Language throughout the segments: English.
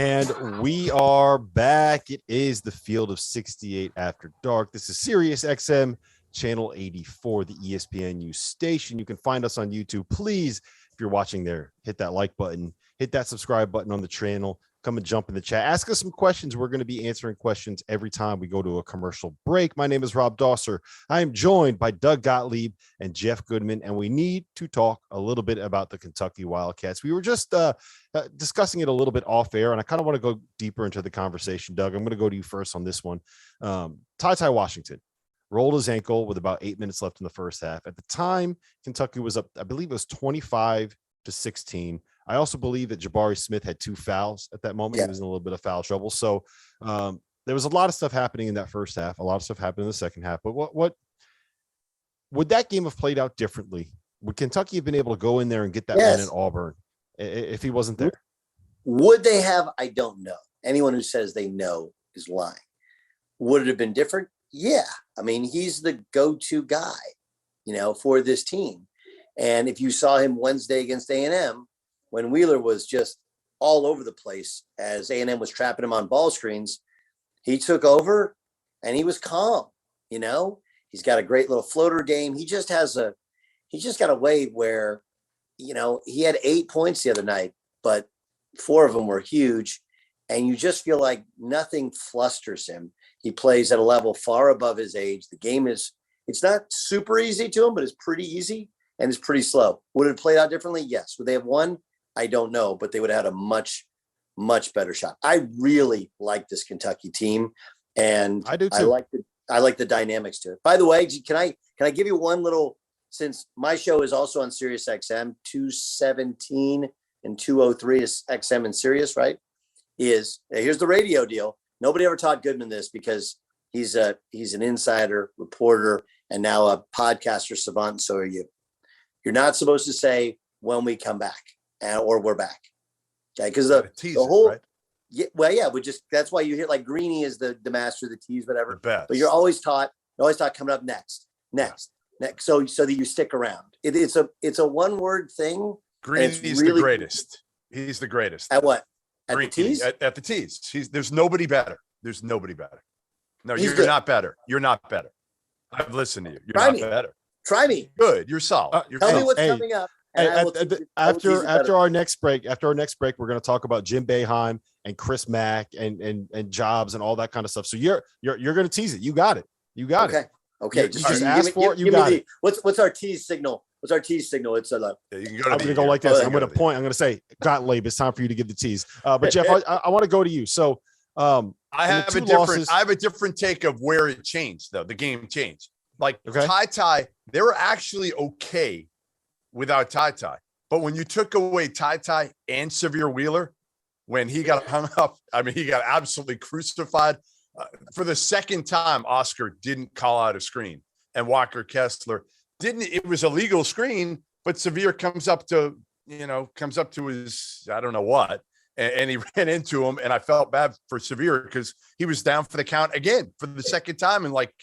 And we are back. It is the Field of 68 After Dark. This is Sirius XM, channel 84, the ESPNU station. You can find us on YouTube. Please, if you're watching there, hit that like button, hit that subscribe button on the channel. Come and jump in the chat. Ask us some questions. We're going to be answering questions every time we go to a commercial break. My name is Rob Dosser. I am joined by Doug Gottlieb and Jeff Goodman, and we need to talk a little bit about the Kentucky Wildcats. We were just discussing it a little bit off air, and I kind of want to go deeper into the conversation. Doug, I'm going to go to you first on this one. TyTy Washington rolled his ankle with about 8 minutes left in the first half. At the time, Kentucky was up, I believe it was 25-16. I also believe that Jabari Smith had 2 fouls at that moment. Yeah. He was in a little bit of foul trouble. So there was a lot of stuff happening in that first half. A lot of stuff happened in the second half. But what would that game have played out differently? Would Kentucky have been able to go in there and get that win at Auburn if he wasn't there? Would they have? I don't know. Anyone who says they know is lying. Would it have been different? Yeah. I mean, he's the go-to guy, for this team. And if you saw him Wednesday against A&M, when Wheeler was just all over the place as A&M was trapping him on ball screens, he took over and he was calm. He's got a great little floater game. He just got a way where, he had 8 points the other night, but 4 of them were huge. And you just feel like nothing flusters him. He plays at a level far above his age. The game it's not super easy to him, but it's pretty easy and it's pretty slow. Would it have played out differently? Yes. Would they have won? I don't know, but they would have had a much, much better shot. I really like this Kentucky team, and I do too. I like the dynamics to it. By the way, can I give you one little, since my show is also on Sirius XM, 217 and 203 is XM and Sirius, right? Here's the radio deal. Nobody ever taught Goodman this because he's an insider reporter and now a podcaster savant. So are you. You're not supposed to say when we come back. Or we're back. Okay. Because the whole, right? That's why you hear like Greeny is the master of the tease, whatever. But you're always taught coming up next. So that you stick around. It's a one word thing. Greeny's really the greatest. He's the greatest. At what? At Greeny, the tease? At the tease. There's nobody better. No, you're not better. You're not better. I've listened to you. You're not better. Try me. Good. You're solid. Tell me what's coming up. After our next break, we're going to talk about Jim Boeheim and Chris Mack and Jobs and all that kind of stuff. So you're going to tease it. You got it. Okay. You just ask for it. You got it. What's our tease signal? It's I'm going to go like this. I'm going to point. I'm going to say, Gottlieb, it's time for you to give the tease. But Jeff, I want to go to you. So I have a different take of where it changed though. The game changed. Like TyTy, they were actually okay without TyTy. But when you took away TyTy and Severe Wheeler, when he got hung up, he got absolutely crucified. For the second time, Oscar didn't call out a screen. And Walker Kessler didn't. It was a legal screen, but Severe comes up to his, I don't know what, and he ran into him. And I felt bad for Severe because he was down for the count again for the second time in like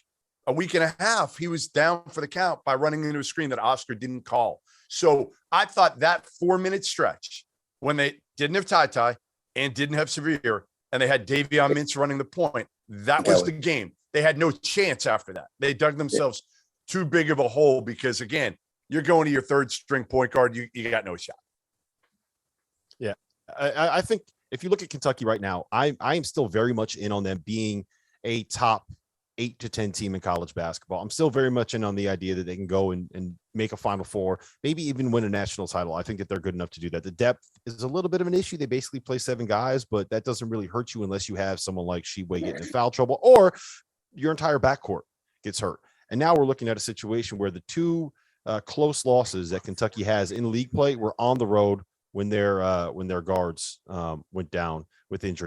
a week and a half. He was down for the count by running into a screen that Oscar didn't call. So I thought that 4-minute stretch when they didn't have TyTy and didn't have Severe and they had Davion Mintz running the point, that was the game. They had no chance after that. They dug themselves too big of a hole because, again, you're going to your third string point guard. You got no shot. Yeah. I think if you look at Kentucky right now, I am still very much in on them being a top 8 to 10 team in college basketball. I'm still very much in on the idea that they can go and make a Final Four, maybe even win a national title. I think that they're good enough to do that. The depth is a little bit of an issue. They basically play 7 guys, but that doesn't really hurt you unless you have someone like Sheway getting in foul trouble or your entire backcourt gets hurt. And now we're looking at a situation where the 2 close losses that Kentucky has in league play were on the road when their guards went down with injury.